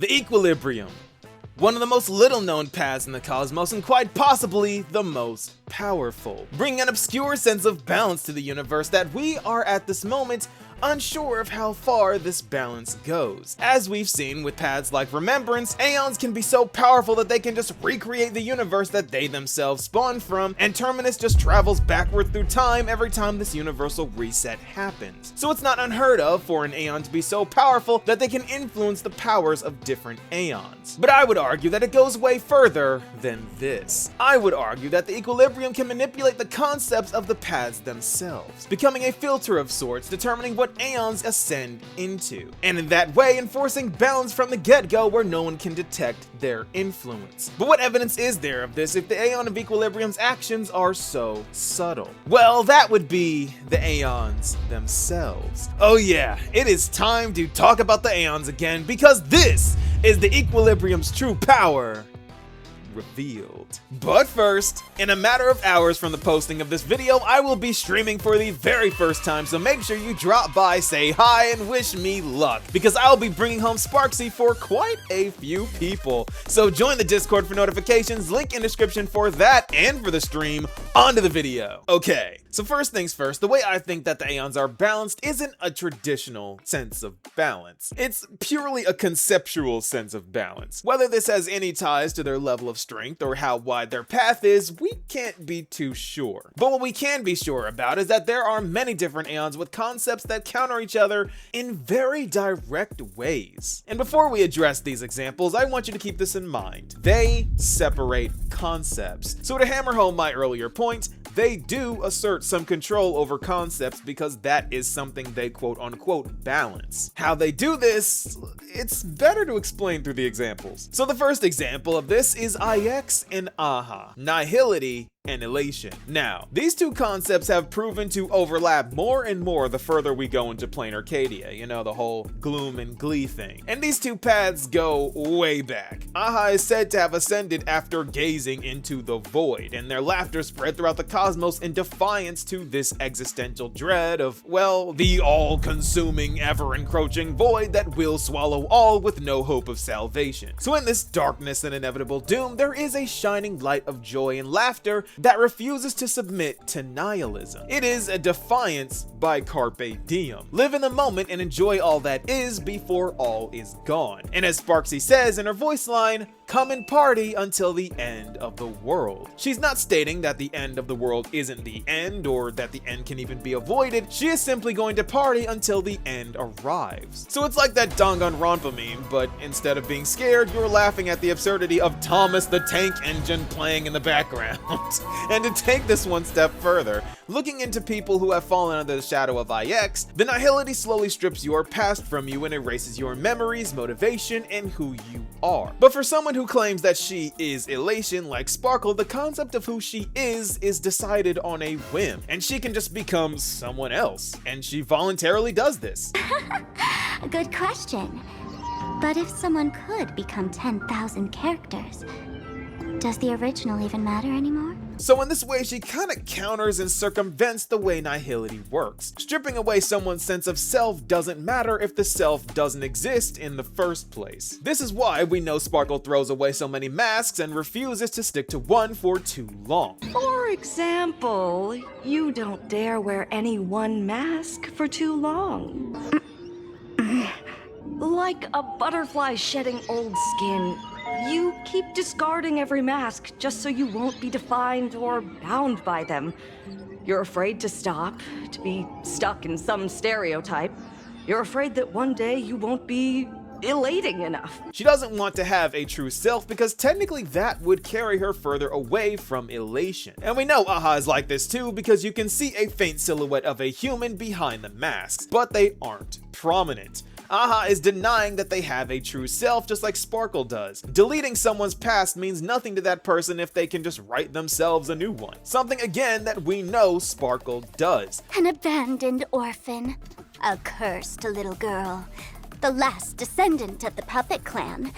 The Equilibrium. One of the most little-known paths in the cosmos and quite possibly the most powerful, bringing an obscure sense of balance to the universe that we are at this moment unsure of how far this balance goes. As we've seen with paths like Remembrance, Aeons can be so powerful that they can just recreate the universe that they themselves spawned from, and Terminus just travels backward through time every time this universal reset happens. So it's not unheard of for an Aeon to be so powerful that they can influence the powers of different Aeons. But I would argue that it goes way further than this. I would argue that the Equilibrium can manipulate the concepts of the paths themselves, becoming a filter of sorts, determining what Aeons ascend into, and in that way enforcing balance from the get-go where no one can detect their influence. But what evidence is there of this if the Aeon of Equilibrium's actions are so subtle? Well, that would be the Aeons themselves. Oh yeah, it is time to talk about the Aeons again, because this is the Equilibrium's true power revealed. But first, in a matter of hours from the posting of this video, I will be streaming for the very first time, so make sure you drop by, say hi, and wish me luck, because I'll be bringing home Sparksy for quite a few people. So join the Discord for notifications, link in description for that and for the stream. On to the video. Okay, so first things first, the way I think that the Aeons are balanced isn't a traditional sense of balance. It's purely a conceptual sense of balance. Whether this has any ties to their level of strength or how wide their path is, we can't be too sure. But what we can be sure about is that there are many different Aeons with concepts that counter each other in very direct ways. And before we address these examples, I want you to keep this in mind. They separate concepts. So to hammer home my earlier point, they do assert some control over concepts because that is something they quote-unquote balance. How they do this, it's better to explain through the examples. So the first example of this is IX and AHA, nihility and elation. Now, these two concepts have proven to overlap more and more the further we go into Plane Arcadia, you know, the whole gloom and glee thing. And these two paths go way back. AHA is said to have ascended after gazing into the void, and their laughter spread throughout the cosmos in defiance to this existential dread of, well, the all-consuming, ever-encroaching void that will swallow all with no hope of salvation. So in this darkness and inevitable doom, there is a shining light of joy and laughter that refuses to submit to nihilism. It is a defiance by Carpe Diem. Live in the moment and enjoy all that is before all is gone. And as Sparksy says in her voice line, come and party until the end of the world. She's not stating that the end of the world isn't the end or that the end can even be avoided. She is simply going to party until the end arrives. So it's like that Danganronpa meme, but instead of being scared, you're laughing at the absurdity of Thomas the Tank Engine playing in the background. And to take this one step further, looking into people who have fallen under the shadow of IX, the nihility slowly strips your past from you and erases your memories, motivation, and who you are. But for someone who claims that she is elation like Sparkle, the concept of who she is decided on a whim, and she can just become someone else, and she voluntarily does this. Good question. But if someone could become 10,000 characters, does the original even matter anymore? So in this way, she kinda counters and circumvents the way nihility works. Stripping away someone's sense of self doesn't matter if the self doesn't exist in the first place. This is why we know Sparkle throws away so many masks and refuses to stick to one for too long. For example, you don't dare wear any one mask for too long. Like a butterfly shedding old skin. You keep discarding every mask just so you won't be defined or bound by them. You're afraid to stop, to be stuck in some stereotype. You're afraid that one day you won't be elating enough. She doesn't want to have a true self because technically that would carry her further away from elation. And we know AHA is like this too because you can see a faint silhouette of a human behind the masks, but they aren't prominent. AHA is denying that they have a true self just like Sparkle does. Deleting someone's past means nothing to that person if they can just write themselves a new one. Something again that we know Sparkle does. An abandoned orphan, a cursed little girl, the last descendant of the Puppet Clan.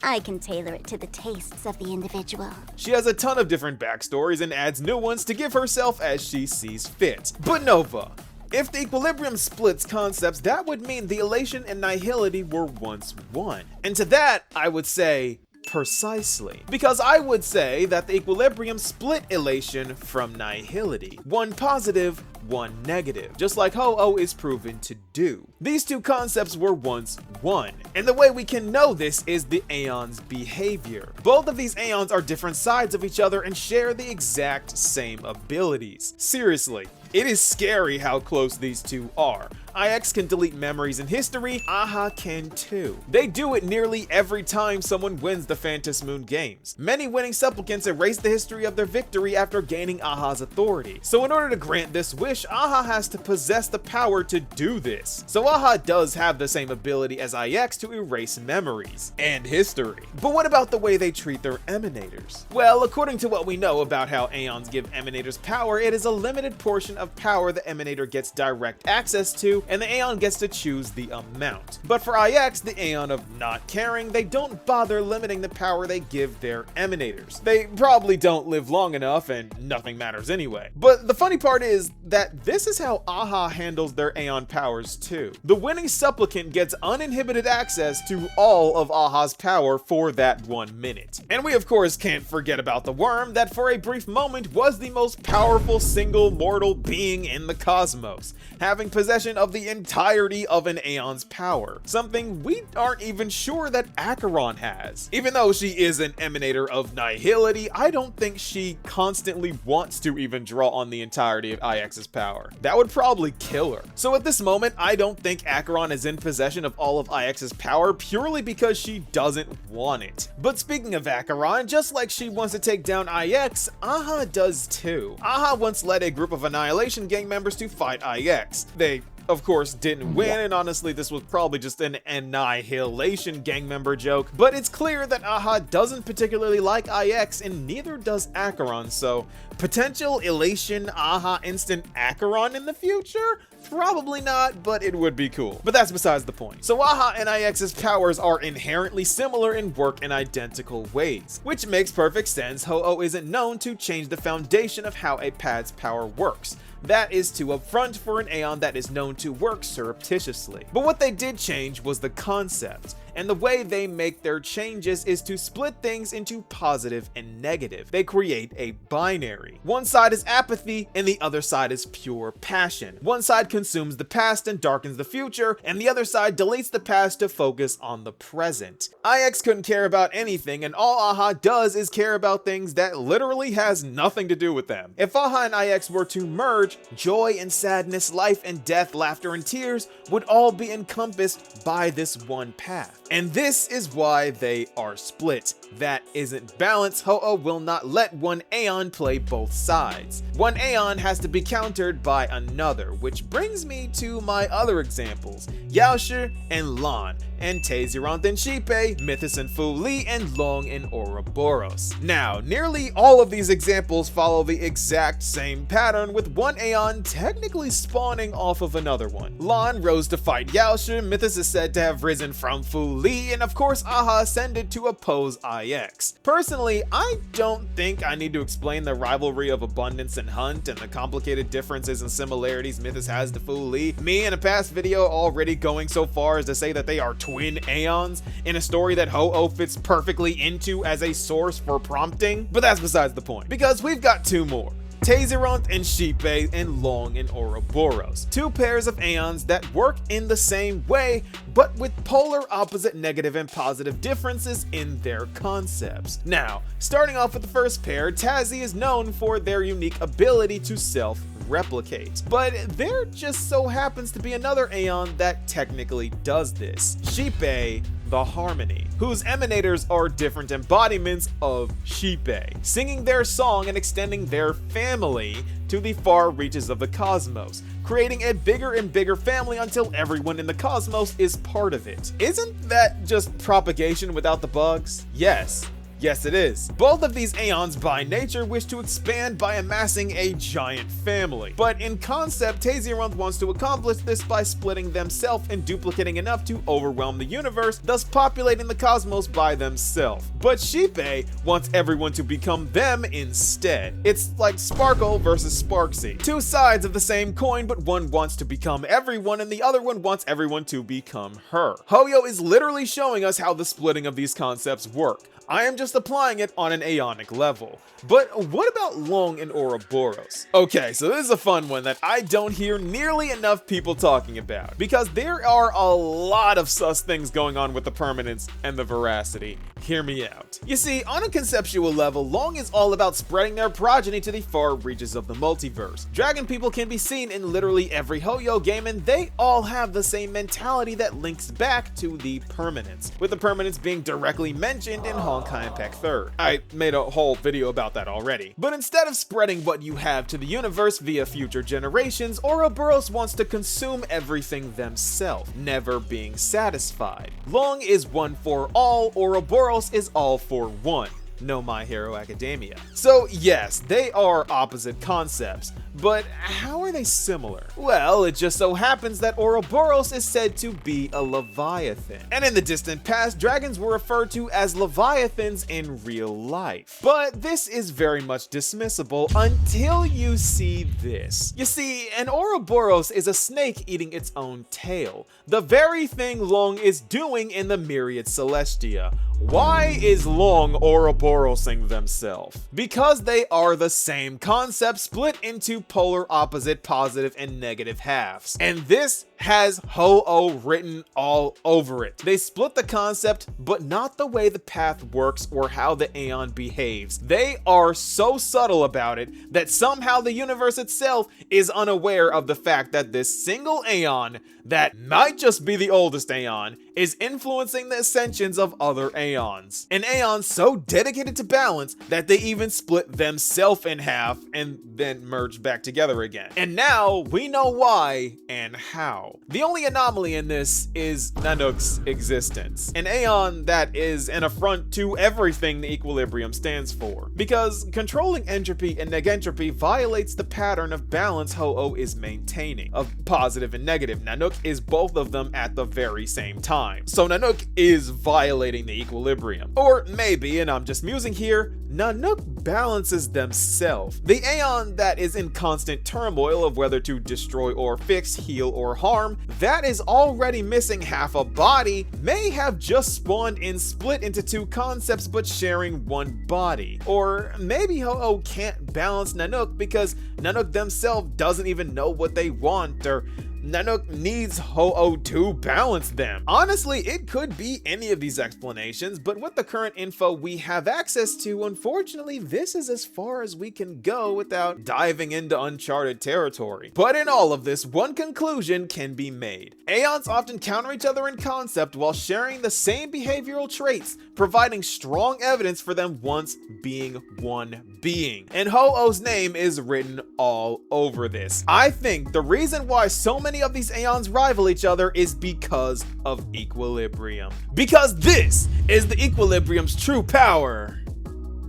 I can tailor it to the tastes of the individual. She has a ton of different backstories and adds new ones to give herself as she sees fit. But Nova, If the equilibrium splits concepts, that would mean the elation and nihility were once one. And to that, I would say, precisely. Because I would say that the equilibrium split elation from nihility. One positive, one negative, just like HooH is proven to do. These two concepts were once one, and the way we can know this is the Aeon's behavior. Both of these Aeons are different sides of each other and share the exact same abilities. Seriously, it is scary how close these two are. IX can delete memories in history, AHA can too. They do it nearly every time someone wins the Phantom Moon games. Many winning supplicants erase the history of their victory after gaining AHA's authority. So in order to grant this wish, AHA has to possess the power to do this. So AHA does have the same ability as IX to erase memories and history. But what about the way they treat their emanators? Well, according to what we know about how Aeons give emanators power, it is a limited portion of power the emanator gets direct access to, and the Aeon gets to choose the amount. But for IX, the Aeon of not caring, they don't bother limiting the power they give their emanators. They probably don't live long enough and nothing matters anyway. But the funny part is that this is how AHA handles their Aeon powers too. The winning supplicant gets uninhibited access to all of AHA's power for that 1 minute. And we of course can't forget about the worm that for a brief moment was the most powerful single mortal being in the cosmos, having possession of the entirety of an Aeon's power, something we aren't even sure that Acheron has. Even though she is an emanator of nihility, I don't think she constantly wants to even draw on the entirety of IX's power. That would probably kill her. So at this moment, I don't think Acheron is in possession of all of IX's power purely because she doesn't want it. But speaking of Acheron, just like she wants to take down IX, AHA does too. AHA once led a group of Annihilation gang members to fight IX. They of course didn't win, and honestly this was probably just an Annihilation gang member joke, but it's clear that AHA doesn't particularly like IX and neither does Acheron, so potential elation AHA instant Acheron in the future? Probably not, but it would be cool. But that's besides the point. So AHA and IX's powers are inherently similar and work in identical ways, which makes perfect sense. HooH isn't known to change the foundation of how a pad's power works. That is too upfront for an Aeon that is known to work surreptitiously. But what they did change was the concept, and the way they make their changes is to split things into positive and negative. They create a binary. One side is apathy and the other side is pure passion. One side consumes the past and darkens the future, and the other side deletes the past to focus on the present. IX couldn't care about anything, and all AHA does is care about things that literally has nothing to do with them. If AHA and IX were to merge, joy and sadness, life and death, laughter and tears would all be encompassed by this one path. And this is why they are split. That isn't balance. HooH will not let one Aeon play both sides. One Aeon has to be countered by another, which brings me to my other examples, Yaoshi and Lan, and Taezeronth and Xipe, Mythos and Fu Li, and Long and Ouroboros. Now, nearly all of these examples follow the exact same pattern, with one Aeon technically spawning off of another one. Lan rose to fight Yaoshi, Mythos is said to have risen from Fu Li, and of course AHA ascended to oppose IX. Personally, I don't think I need to explain the rivalry of Abundance and Hunt and the complicated differences and similarities Mythos has to Fu Li. Me in a past video already going so far as to say that they are twin Aeons in a story that HooH fits perfectly into as a source for prompting, but that's besides the point, because we've got two more. Taezeronth and Xipe, and Long and Ouroboros. Two pairs of Aeons that work in the same way, but with polar opposite negative and positive differences in their concepts. Now, starting off with the first pair, Tazi is known for their unique ability to self-replicate, but there just so happens to be another Aeon that technically does this. Xipe, the Harmony, whose emanators are different embodiments of Xipe, singing their song and extending their family to the far reaches of the cosmos, creating a bigger and bigger family until everyone in the cosmos is part of it. Isn't that just propagation without the bugs? Yes. Yes, it is. Both of these Aeons by nature wish to expand by amassing a giant family. But in concept, Azeroth wants to accomplish this by splitting themselves and duplicating enough to overwhelm the universe, thus populating the cosmos by themselves. But Sheepe wants everyone to become them instead. It's like Sparkle versus Sparksy. Two sides of the same coin, but one wants to become everyone and the other one wants everyone to become her. HooH is literally showing us how the splitting of these concepts work. I am just applying it on an Aeonic level. But what about Long and Ouroboros? Okay, so this is a fun one that I don't hear nearly enough people talking about, because there are a lot of sus things going on with the permanence and the veracity. Hear me out. You see, on a conceptual level, Long is all about spreading their progeny to the far reaches of the multiverse. Dragon people can be seen in literally every HooH game, and they all have the same mentality that links back to the permanence, with the permanence being directly mentioned in Honkai Impact 3rd. I made a whole video about that already. But instead of spreading what you have to the universe via future generations, Ouroboros wants to consume everything themselves, never being satisfied. Long is one for all, Ouroboros is all for one. No My Hero Academia. So yes, they are opposite concepts, but how are they similar? Well, it just so happens that Ouroboros is said to be a Leviathan, and in the distant past, dragons were referred to as Leviathans in real life. But this is very much dismissible until you see this. You see, an Ouroboros is a snake eating its own tail, the very thing Long is doing in the Myriad Celestia. Why is Long Ouroborosing themselves? Because they are the same concept split into polar opposite positive and negative halves. And this has HooH written all over it. They split the concept, but not the way the path works or how the Aeon behaves. They are so subtle about it that somehow the universe itself is unaware of the fact that this single Aeon, that might just be the oldest Aeon, is influencing the ascensions of other Aeons. An Aeon so dedicated to balance that they even split themselves in half and then merge back together again. And now we know why and how. The only anomaly in this is NANOOK's existence, an Aeon that is an affront to everything the equilibrium stands for, because controlling entropy and negentropy violates the pattern of balance HooH is maintaining, of positive and negative. NANOOK is both of them at the very same time. So NANOOK is violating the equilibrium. Or maybe, and I'm just musing here, NANOOK balances themselves. The Aeon that is in constant turmoil of whether to destroy or fix, heal or harm, that is already missing half a body, may have just spawned and split into two concepts but sharing one body. Or maybe HooH can't balance NANOOK because NANOOK themselves doesn't even know what they want, or NANOOK needs HooH to balance them. Honestly, it could be any of these explanations, but with the current info we have access to, unfortunately, this is as far as we can go without diving into uncharted territory. But in all of this, one conclusion can be made. Aeons often counter each other in concept while sharing the same behavioral traits, providing strong evidence for them once being one being. And HooH's name is written all over this. I think the reason why so many of these Aeons rival each other is because of equilibrium. Because this is the equilibrium's true power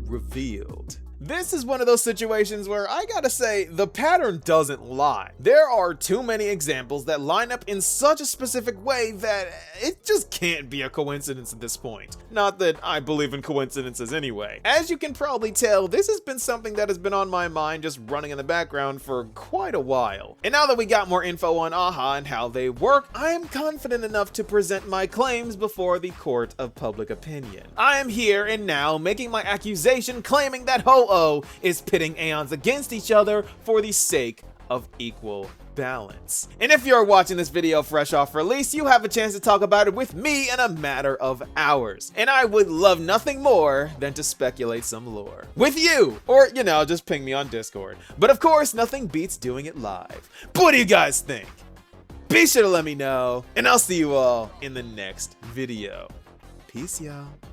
revealed. This is one of those situations where I gotta say, the pattern doesn't lie. There are too many examples that line up in such a specific way that it just can't be a coincidence at this point. Not that I believe in coincidences anyway. As you can probably tell, this has been something that has been on my mind just running in the background for quite a while. And now that we got more info on AHA and how they work, I am confident enough to present my claims before the court of public opinion. I am here and now making my accusation claiming that HooH is pitting Aeons against each other for the sake of equal balance. And if you're watching this video fresh off release, you have a chance to talk about it with me in a matter of hours. And I would love nothing more than to speculate some lore with you, or you know, just ping me on Discord. But of course, nothing beats doing it live. But what do you guys think? Be sure to let me know, and I'll see you all in the next video. Peace, y'all.